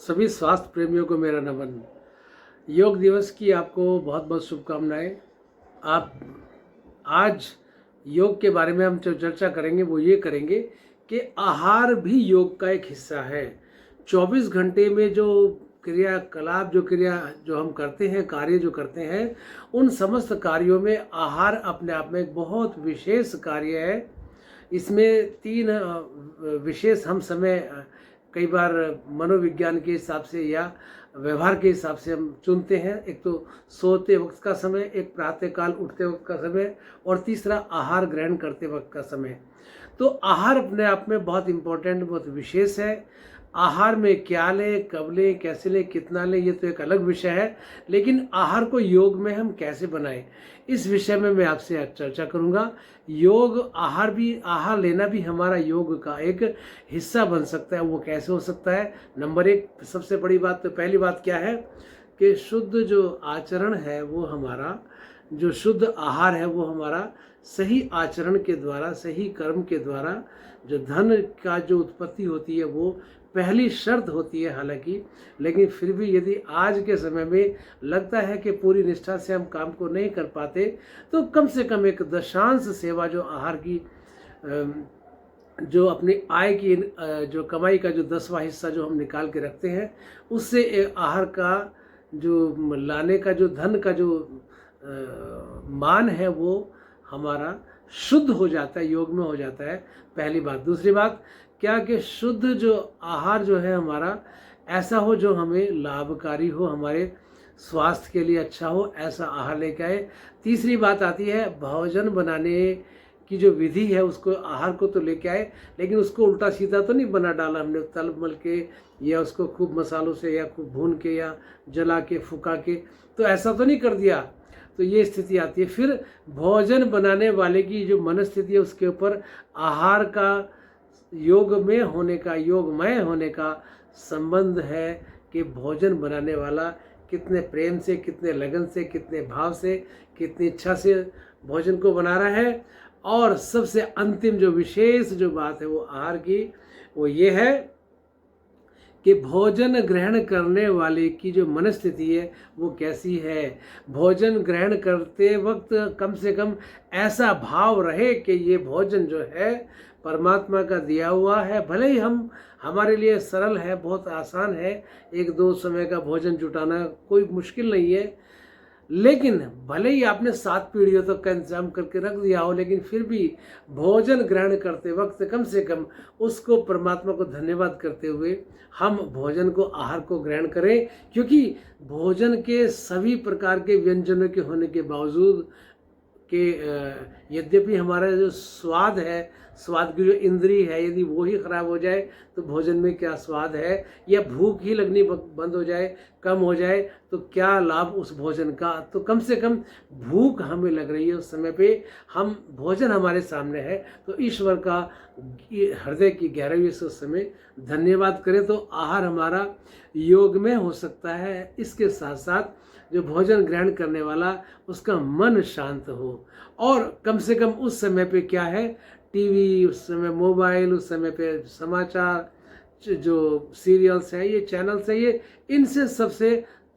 सभी स्वास्थ्य प्रेमियों को मेरा नमन। योग दिवस की आपको बहुत बहुत शुभकामनाएं। आप आज योग के बारे में हम जो चर्चा करेंगे वो ये करेंगे कि आहार भी योग का एक हिस्सा है। 24 घंटे में जो क्रियाकलाप जो हम करते हैं, कार्य जो करते हैं, उन समस्त कार्यों में आहार अपने आप में एक बहुत विशेष कार्य है। इसमें 3 विशेष हम समय कई बार मनोविज्ञान के हिसाब से या व्यवहार के हिसाब से हम चुनते हैं। एक तो सोते वक्त का समय, एक प्रातःकाल उठते वक्त का समय, और तीसरा आहार ग्रहण करते वक्त का समय। तो आहार अपने आप में बहुत इम्पोर्टेंट, बहुत विशेष है। आहार में क्या लें, कब लें, कैसे लें, कितना लें, ये तो एक अलग विषय है। लेकिन आहार को योग में हम कैसे बनाएं, इस विषय में मैं आपसे आज चर्चा करूंगा। आहार लेना भी हमारा योग का एक हिस्सा बन सकता है। वो कैसे हो सकता है? नंबर 1 सबसे बड़ी बात, तो पहली बात क्या है कि शुद्ध जो आचरण है वो हमारा, जो शुद्ध आहार है वो हमारा सही आचरण के द्वारा, सही कर्म के द्वारा जो धन का जो उत्पत्ति होती है वो पहली शर्त होती है। हालांकि लेकिन फिर भी यदि आज के समय में लगता है कि पूरी निष्ठा से हम काम को नहीं कर पाते, तो कम से कम एक दशांश सेवा जो आहार की जो अपनी आय की जो कमाई का जो 10वां हिस्सा जो हम निकाल के रखते हैं, उससे आहार का जो लाने का जो धन का जो मान है वो हमारा शुद्ध हो जाता है, योग में हो जाता है। पहली बात। दूसरी बात क्या कि शुद्ध जो आहार जो है हमारा ऐसा हो जो हमें लाभकारी हो, हमारे स्वास्थ्य के लिए अच्छा हो, ऐसा आहार लेके आए। तीसरी बात आती है भोजन बनाने की जो विधि है, उसको आहार को तो लेके आए, लेकिन उसको उल्टा सीधा तो नहीं बना डाला हमने तल मल के, या उसको खूब मसालों से या खूब भून के या जला के फुका के, तो ऐसा तो नहीं कर दिया। तो ये स्थिति आती है। फिर भोजन बनाने वाले की जो मनस्थिति है उसके ऊपर आहार का योग में होने का, योगमय होने का संबंध है कि भोजन बनाने वाला कितने प्रेम से, कितने लगन से, कितने भाव से, कितनी इच्छा से भोजन को बना रहा है। और सबसे अंतिम जो विशेष जो बात है वो आहार की, वो ये है कि भोजन ग्रहण करने वाले की जो मनस्थिति है वो कैसी है। भोजन ग्रहण करते वक्त कम से कम ऐसा भाव रहे कि ये भोजन जो है परमात्मा का दिया हुआ है। भले ही हमारे लिए सरल है, बहुत आसान है, 1-2 समय का भोजन जुटाना कोई मुश्किल नहीं है, लेकिन भले ही आपने 7 पीढ़ियों तक का इंतजाम करके रख दिया हो, लेकिन फिर भी भोजन ग्रहण करते वक्त कम से कम उसको परमात्मा को धन्यवाद करते हुए हम भोजन को, आहार को ग्रहण करें। क्योंकि भोजन के सभी प्रकार के व्यंजनों के होने के बावजूद कि यद्यपि हमारा जो स्वाद है, स्वाद की जो इंद्री है, यदि वो ही खराब हो जाए तो भोजन में क्या स्वाद है, या भूख ही लगनी बंद हो जाए, कम हो जाए, तो क्या लाभ उस भोजन का। तो कम से कम भूख हमें लग रही है उस समय पे, हम भोजन हमारे सामने है, तो ईश्वर का हृदय की गहराई से उस समय धन्यवाद करें, तो आहार हमारा योग में हो सकता है। इसके साथ साथ जो भोजन ग्रहण करने वाला उसका मन शांत हो, और कम से कम उस समय पे क्या है, टीवी, उस समय मोबाइल, उस समय पे समाचार, जो सीरियल्स हैं, ये चैनल्स हैं, ये इनसे सबसे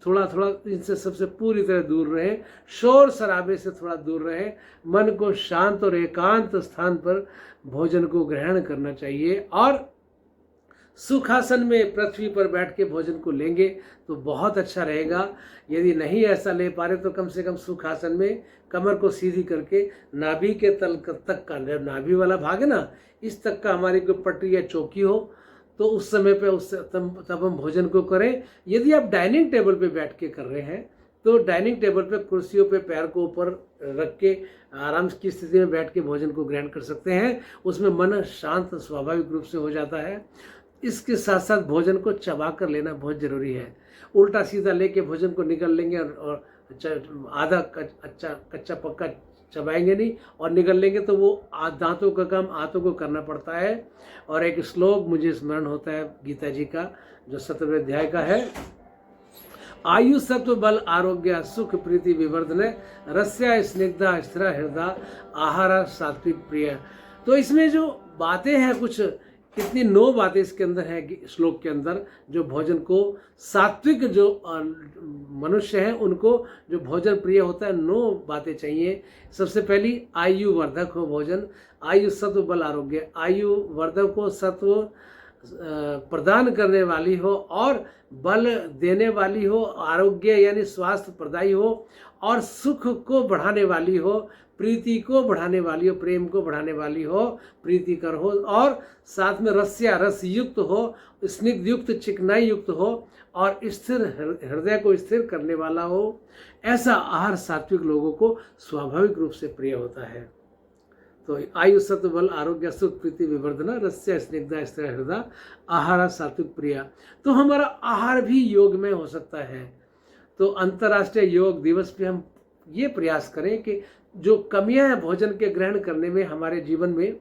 इनसे सबसे पूरी तरह दूर रहें, शोर शराबे से थोड़ा दूर रहें, मन को शांत और एकांत स्थान पर भोजन को ग्रहण करना चाहिए। और सुखासन में पृथ्वी पर बैठ के भोजन को लेंगे तो बहुत अच्छा रहेगा। यदि नहीं ऐसा ले पा रहे तो कम से कम सुखासन में कमर को सीधी करके नाभि के तल तक का, नाभि वाला भाग है ना, इस तक का हमारी कोई पटरी या चौकी हो, तो उस समय पे तब हम भोजन को करें। यदि आप डाइनिंग टेबल पे बैठ के कर रहे हैं तो डाइनिंग टेबल पे कुर्सियों पे पैर को ऊपर रख के आराम की स्थिति में बैठ के भोजन को ग्रहण कर सकते हैं। उसमें मन शांत स्वाभाविक रूप से हो जाता है। इसके साथ साथ भोजन को चबा कर लेना बहुत ज़रूरी है। उल्टा सीधा लेके भोजन को निगल लेंगे और आधा कच्चा पक्का चबाएंगे नहीं और निगल लेंगे, तो वो दांतों का काम आंतों को करना पड़ता है। और एक श्लोक मुझे स्मरण होता है गीता जी का, जो 17वें अध्याय का है, आयु सत्व बल आरोग्य सुख प्रीति विवर्धन रस्या स्निग्धा स्थिर हृदय आहार सात्विक प्रिय। तो इसमें जो बातें हैं कुछ कितनी 9 बातें इसके अंदर है श्लोक के अंदर, जो भोजन को सात्विक जो मनुष्य हैं उनको जो भोजन प्रिय होता है 9 बातें चाहिए। सबसे पहली, आयु वर्धक हो भोजन, आयु सत्व बल आरोग्य, आयु वर्धक हो, सत्व प्रदान करने वाली हो और बल देने वाली हो, आरोग्य यानी स्वास्थ्य प्रदायी हो और सुख को बढ़ाने वाली हो, प्रीति को बढ़ाने वाली हो, प्रेम को बढ़ाने वाली हो, प्रीतिकर हो और साथ में रस युक्त हो, स्निग्ध युक्त, चिकनाई युक्त हो और स्थिर हृदय को स्थिर करने वाला हो। ऐसा आहार सात्विक लोगों को स्वाभाविक रूप से प्रिय होता है। तो आयु सत्व बल आरोग्य सुख प्रीति विवर्धना रस्य स्निग्धा स्थिर हृदय आहार सात्विक प्रिया। तो हमारा आहार भी योग में हो सकता है। तो अंतर्राष्ट्रीय योग दिवस पे हम ये प्रयास करें कि जो कमियां हैं भोजन के ग्रहण करने में हमारे जीवन में,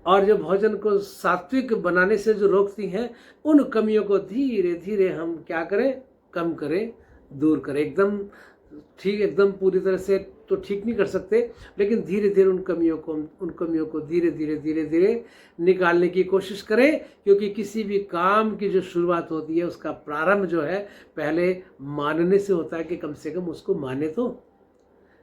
और जो भोजन को सात्विक बनाने से जो रोकती हैं, उन कमियों को धीरे धीरे हम क्या करें, कम करें, दूर करें। एकदम पूरी तरह से तो ठीक नहीं कर सकते, लेकिन धीरे धीरे उन कमियों को धीरे धीरे निकालने की कोशिश करें। क्योंकि किसी भी काम की जो शुरुआत होती है उसका प्रारंभ जो है पहले मानने से होता है कि कम से कम उसको माने तो,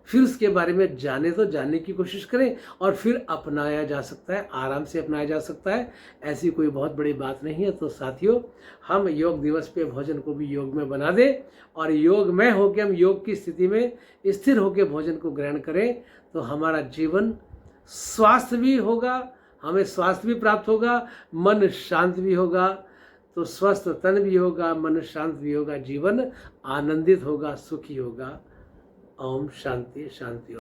फिर उसके बारे में जानने की कोशिश करें और फिर अपनाया जा सकता है, आराम से अपनाया जा सकता है। ऐसी कोई बहुत बड़ी बात नहीं है। तो साथियों, हम योग दिवस पे भोजन को भी योग में बना दें और योग में होकर हम योग की स्थिति में स्थिर होकर भोजन को ग्रहण करें, तो हमारा जीवन स्वास्थ्य भी होगा, हमें स्वास्थ्य भी प्राप्त होगा, मन शांत भी होगा। तो स्वस्थ तन भी होगा, मन शांत भी होगा, जीवन आनंदित होगा, सुखी होगा। ओम शांति शांति।